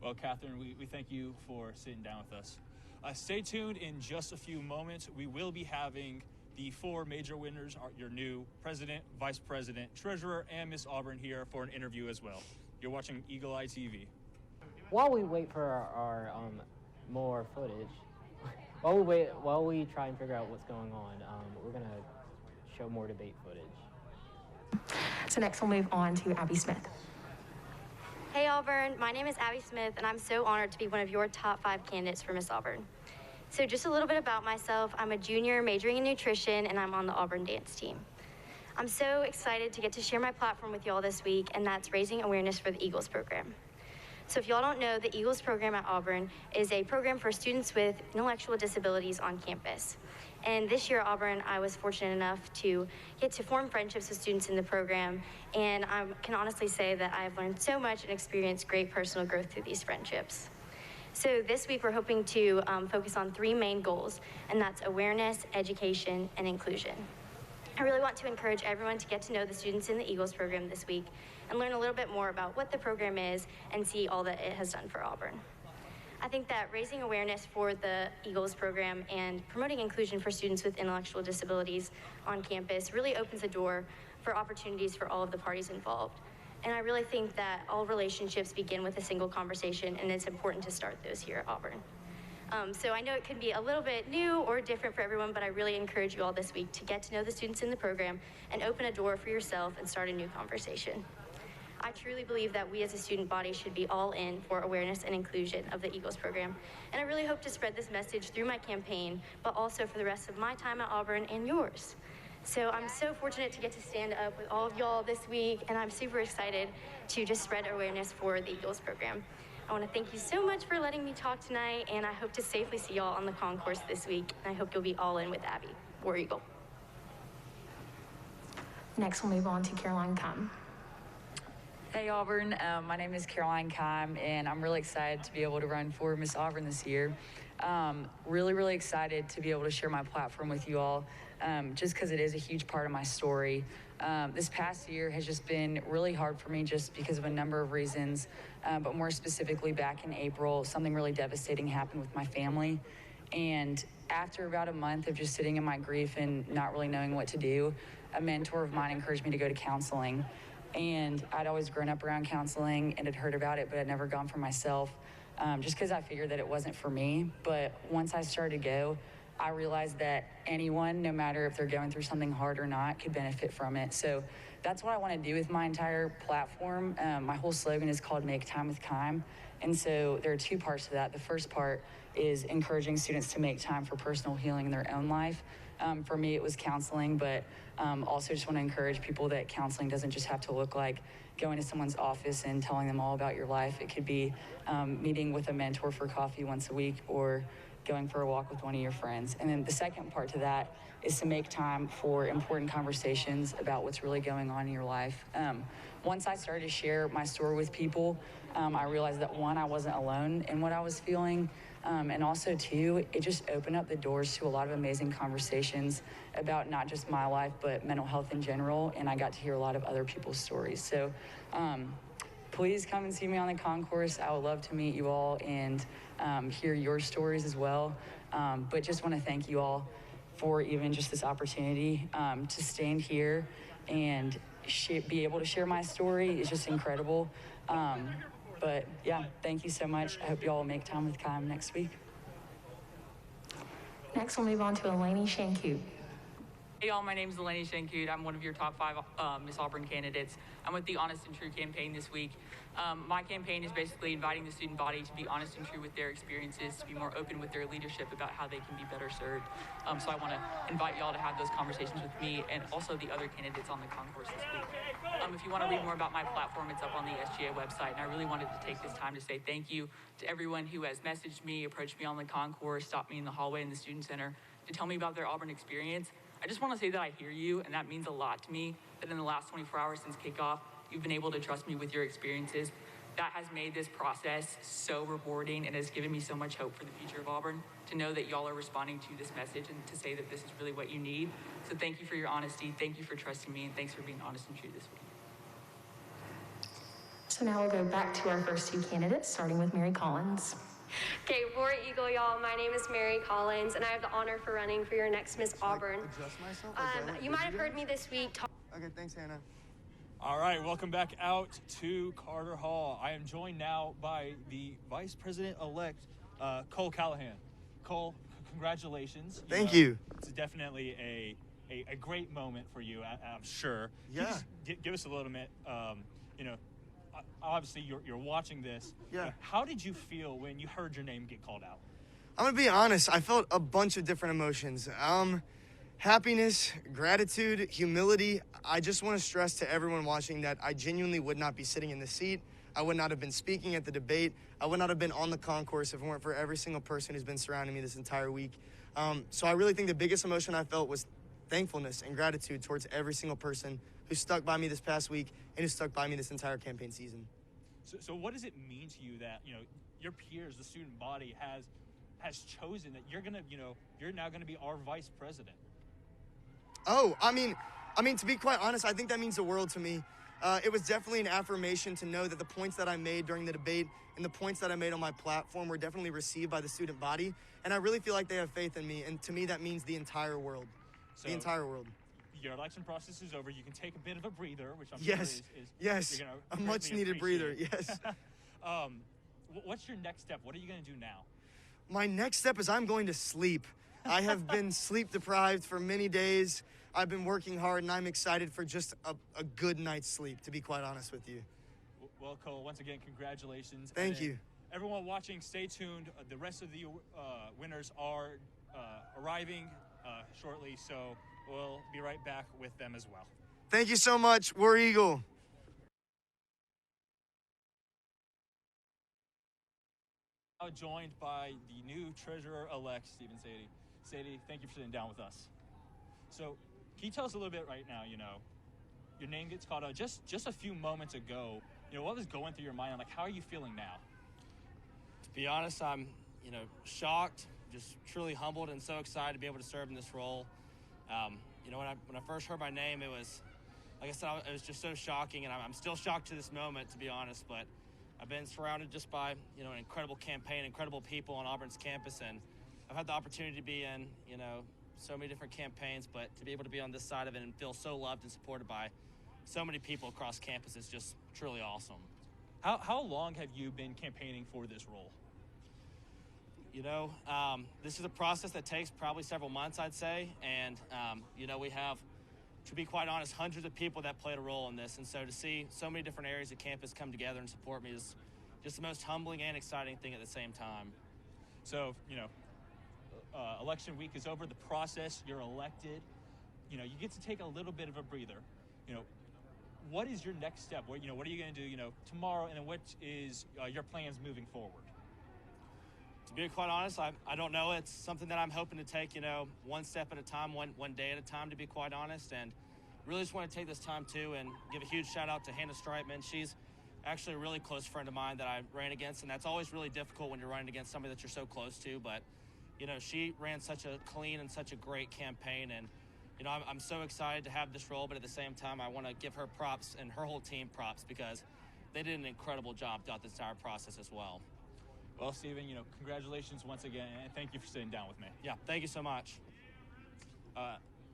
Well, Katherine, we thank you for sitting down with us. Stay tuned. In just a few moments, we will be having the 4 major winners, your new president, vice president, treasurer, and Miss Auburn here for an interview as well. You're watching Eagle Eye TV. While we wait for our more footage, while we try and figure out what's going on, we're gonna show more debate footage. So next we'll move on to Abby Smith. Hey Auburn, my name is Abby Smith, and I'm so honored to be one of your top 5 candidates for Miss Auburn. So just a little bit about myself. I'm a junior majoring in nutrition, and I'm on the Auburn dance team. I'm so excited to get to share my platform with y'all this week, and that's raising awareness for the Eagles program. So if y'all don't know, the Eagles program at Auburn is a program for students with intellectual disabilities on campus. And this year at Auburn, I was fortunate enough to get to form friendships with students in the program, and I can honestly say that I've learned so much and experienced great personal growth through these friendships. So this week we're hoping to focus on 3 main goals, and that's awareness, education, and inclusion. I really want to encourage everyone to get to know the students in the Eagles program this week and learn a little bit more about what the program is and see all that it has done for Auburn. I think that raising awareness for the Eagles program and promoting inclusion for students with intellectual disabilities on campus really opens the door for opportunities for all of the parties involved. And I really think that all relationships begin with a single conversation, and it's important to start those here at Auburn. So I know it can be a little bit new or different for everyone, but I really encourage you all this week to get to know the students in the program and open a door for yourself and start a new conversation. I truly believe that we as a student body should be all in for awareness and inclusion of the Eagles program. And I really hope to spread this message through my campaign, but also for the rest of my time at Auburn and yours. So I'm so fortunate to get to stand up with all of y'all this week, and I'm super excited to just spread awareness for the Eagles program. I want to thank you so much for letting me talk tonight, and I hope to safely see y'all on the concourse this week. And I hope you'll be all in with Abby. War Eagle. Next, we'll move on to Caroline Keim. Hey Auburn, my name is Caroline Keim, and I'm really excited to be able to run for Miss Auburn this year. Really excited to be able to share my platform with you all, just because it is a huge part of my story. This past year has just been really hard for me just because of a number of reasons, but more specifically back in April, something really devastating happened with my family. And after about a month of just sitting in my grief and not really knowing what to do, a mentor of mine encouraged me to go to counseling. And I'd always grown up around counseling and had heard about it, but I'd never gone for myself, just because I figured that it wasn't for me. But once I started to go, I realized that anyone, no matter if they're going through something hard or not, could benefit from it. So that's what I want to do with my entire platform. My whole slogan is called Make Time with Keim. And so there are 2 parts to that. The first part is encouraging students to make time for personal healing in their own life. For me, it was counseling, but also just want to encourage people that counseling doesn't just have to look like going to someone's office and telling them all about your life. It could be meeting with a mentor for coffee once a week or going for a walk with one of your friends. And then the second part to that is to make time for important conversations about what's really going on in your life. Once I started to share my story with people, I realized that 1, I wasn't alone in what I was feeling. And also 2, it just opened up the doors to a lot of amazing conversations about not just my life, but mental health in general. And I got to hear a lot of other people's stories. So please come and see me on the concourse. I would love to meet you all and hear your stories as well. But just want to thank you all for even just this opportunity to stand here and be able to share my story is just incredible. But yeah, thank you so much. I hope you all make time with Keim next week. Next, we'll move on to Eleni Shankoot. Hey y'all, my name is Eleni Shankoot. I'm one of your top 5 Miss Auburn candidates. I'm with the Honest and True campaign this week. My campaign is basically inviting the student body to be honest and true with their experiences, to be more open with their leadership about how they can be better served. So I want to invite y'all to have those conversations with me and also the other candidates on the concourse this week. If you want to read more about my platform, it's up on the SGA website. And I really wanted to take this time to say thank you to everyone who has messaged me, approached me on the concourse, stopped me in the hallway in the Student Center to tell me about their Auburn experience. I just want to say that I hear you, and that means a lot to me, that in the last 24 hours since kickoff, you've been able to trust me with your experiences. That has made this process so rewarding and has given me so much hope for the future of Auburn, to know that y'all are responding to this message and to say that this is really what you need. So thank you for your honesty, thank you for trusting me, and thanks for being honest and true this week. So now we'll go back to our first 2 candidates, starting with Mary Collins. Okay, War Eagle, y'all. My name is Mary Collins, and I have the honor for running for your next Miss Auburn. You might have heard me this week talk. Okay, thanks, Hannah. All right, welcome back out to Carter Hall. I am joined now by the Vice President-elect, Cole Callahan. Cole, congratulations. Thank you. It's definitely a great moment for you, I'm sure. Yeah. Can you just give us a little bit, obviously you're watching this. Yeah. How did you feel when you heard your name get called out? I'm gonna be honest, I felt a bunch of different emotions. Happiness, gratitude, humility. I just want to stress to everyone watching that I genuinely would not be sitting in the seat. I would not have been speaking at the debate. I would not have been on the concourse if it weren't for every single person who's been surrounding me this entire week. So I really think the biggest emotion I felt was thankfulness and gratitude towards every single person who stuck by me this past week and who stuck by me this entire campaign season. So what does it mean to you that, your peers, the student body, has chosen that you're gonna, you're now gonna be our vice president? Oh, I mean, to be quite honest, I think that means the world to me. It was definitely an affirmation to know that the points that I made during the debate and the points that I made on my platform were definitely received by the student body. And I really feel like they have faith in me. And to me, that means the entire world. So the entire world. Your election process is over. You can take a bit of a breather, which I'm Yes. sure is Yes. you're gonna A greatly much needed breather. appreciate. Yes. What's your next step? What are you going to do now? My next step is I'm going to sleep. I have been sleep deprived for many days. I've been working hard, and I'm excited for just a good night's sleep, to be quite honest with you. Well, Cole, once again, congratulations. Thank And you. Everyone watching, stay tuned. The rest of the winners are arriving shortly, so we'll be right back with them as well. Thank you so much. War Eagle. Now joined by the new treasurer-elect, Sadie. Sadie, thank you for sitting down with us. So, can you tell us a little bit right now, your name gets called out just a few moments ago. What was going through your mind? Like, how are you feeling now? To be honest, I'm, shocked, just truly humbled and so excited to be able to serve in this role. When I first heard my name, it was, like I said, it was just so shocking, and I'm still shocked to this moment, to be honest, but I've been surrounded just by, an incredible campaign, incredible people on Auburn's campus, and I've had the opportunity to be in, so many different campaigns, but to be able to be on this side of it and feel so loved and supported by so many people across campus is just truly awesome. How long have you been campaigning for this role? This is a process that takes probably several months, I'd say, and, we have, to be quite honest, hundreds of people that played a role in this, and so to see so many different areas of campus come together and support me is just the most humbling and exciting thing at the same time. So, election week is over, the process, you're elected, you get to take a little bit of a breather. What is your next step? What are you going to do, tomorrow, and then what is your plans moving forward? To be quite honest, I don't know. It's something that I'm hoping to take, one step at a time, one day at a time, to be quite honest, and really just want to take this time, too, and give a huge shout-out to Hannah Streitman. She's actually a really close friend of mine that I ran against, and that's always really difficult when you're running against somebody that you're so close to, but she ran such a clean and such a great campaign, and I'm so excited to have this role, but at the same time I want to give her props and her whole team props because they did an incredible job throughout this entire process as well. Well, Stephen, congratulations once again, and thank you for sitting down with me. Yeah, thank you so much.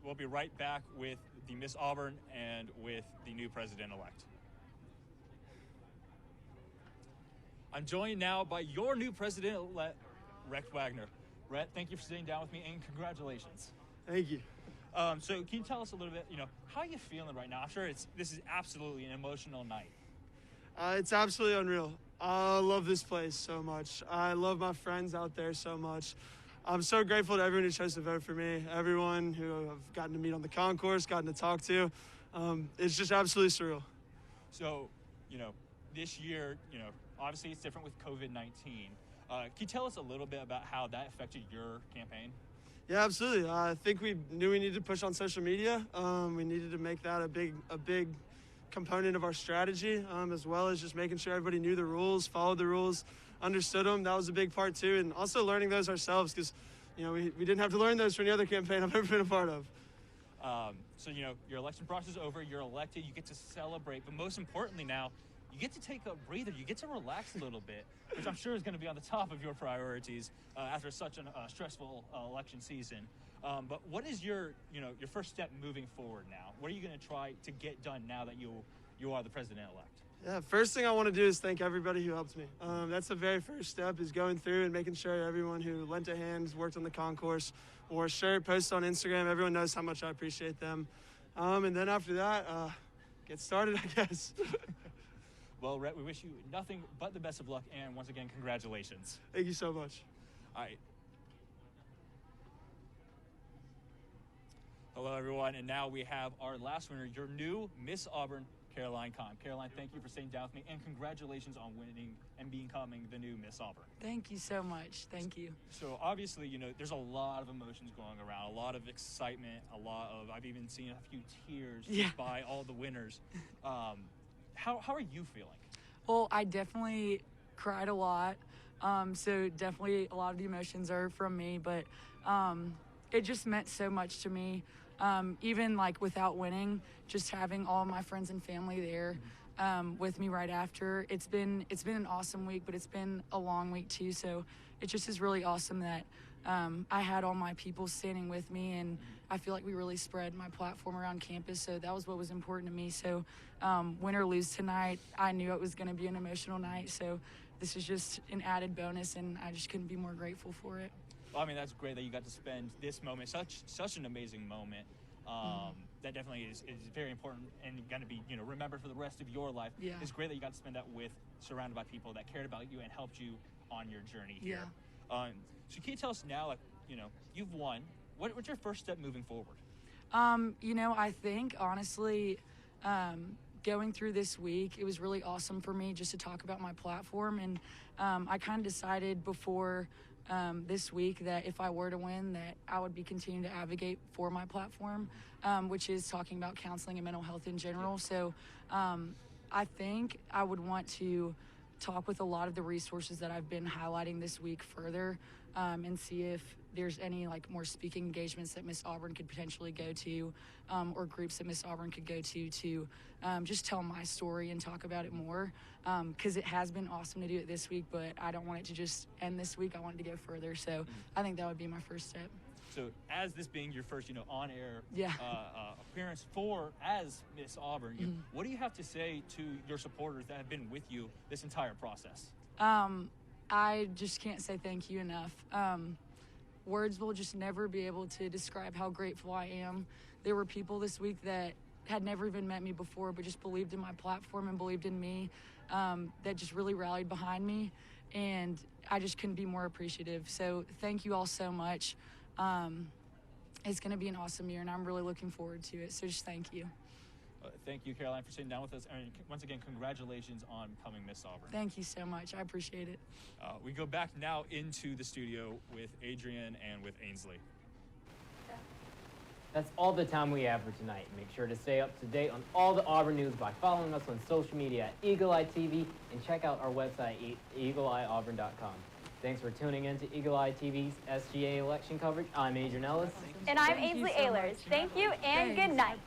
We'll be right back with the Miss Auburn and with the new president-elect. I'm joined now by your new president-elect, Rett Waggoner. Rett, thank you for sitting down with me, and congratulations. Thank you. So can you tell us a little bit, how are you feeling right now? I'm sure this is absolutely an emotional night. It's absolutely unreal. I love this place so much. I love my friends out there so much. I'm so grateful to everyone who chose to vote for me, everyone who I've gotten to meet on the concourse, gotten to talk to. It's just absolutely surreal. So, this year, obviously it's different with COVID-19. Can you tell us a little bit about how that affected your campaign? Yeah, absolutely. I think we knew we needed to push on social media. We needed to make that a big component of our strategy, as well as just making sure everybody knew the rules, followed the rules, understood them. That was a big part too, and also learning those ourselves because, we didn't have to learn those for any other campaign I've ever been a part of. So, your election process is over, you're elected, you get to celebrate, but most importantly now, you get to take a breather, you get to relax a little bit, which I'm sure is going to be on the top of your priorities after such a stressful election season. But what is your first step moving forward now? What are you going to try to get done now that you are the president-elect? Yeah, first thing I want to do is thank everybody who helped me. That's the very first step, is going through and making sure everyone who lent a hand, worked on the concourse, wore a shirt, posted on Instagram, everyone knows how much I appreciate them. And then after that, get started, I guess. Well, Rett, we wish you nothing but the best of luck, and once again, congratulations. Thank you so much. All right. Hello, everyone, and now we have our last winner, your new Miss Auburn, Caroline Keim. Caroline, thank you for sitting down with me, and congratulations on winning and becoming the new Miss Auburn. Thank you so much. Thank you. So obviously, there's a lot of emotions going around, a lot of excitement, I've even seen a few tears by all the winners. How are you feeling? Well, I definitely cried a lot. So definitely a lot of the emotions are from me, but it just meant so much to me. Even like without winning, just having all my friends and family there with me right after. It's been an awesome week, but it's been a long week too. So it just is really awesome that I had all my people standing with me, and I feel like we really spread my platform around campus. So that was what was important to me. So win or lose tonight, I knew it was going to be an emotional night. So this is just an added bonus, and I just couldn't be more grateful for it. Well, I mean, that's great that you got to spend this moment, such an amazing moment. That definitely is very important and going to be, remembered for the rest of your life. Yeah. It's great that you got to spend that surrounded by people that cared about you and helped you on your journey here. Yeah. So can you tell us now, you've won. What's your first step moving forward? I think, honestly, going through this week, it was really awesome for me just to talk about my platform. And I kind of decided before this week that if I were to win, that I would be continuing to advocate for my platform, which is talking about counseling and mental health in general. So I think I would want to talk with a lot of the resources that I've been highlighting this week further, and see if there's any more speaking engagements that Miss Auburn could potentially go to, or groups that Miss Auburn could go to just tell my story and talk about it more, because it has been awesome to do it this week, but I don't want it to just end this week. I want it to go further. So I think that would be my first step. So as this being your first, on-air Yeah. Appearance as Miss Auburn, what do you have to say to your supporters that have been with you this entire process? I just can't say thank you enough. Words will just never be able to describe how grateful I am. There were people this week that had never even met me before, but just believed in my platform and believed in me, that just really rallied behind me, and I just couldn't be more appreciative. So thank you all so much. It's going to be an awesome year, and I'm really looking forward to it. So just thank you. Thank you, Caroline, for sitting down with us. And once again, congratulations on becoming Miss Auburn. Thank you so much. I appreciate it. We go back now into the studio with Adrian and with Ainsley. That's all the time we have for tonight. Make sure to stay up to date on all the Auburn news by following us on social media at Eagle Eye TV, and check out our website, eagleeyeauburn.com. Thanks for tuning in to Eagle Eye TV's SGA election coverage. I'm Adrian Ehlers. And I'm Ainsley Ehlers. Thank you and good night.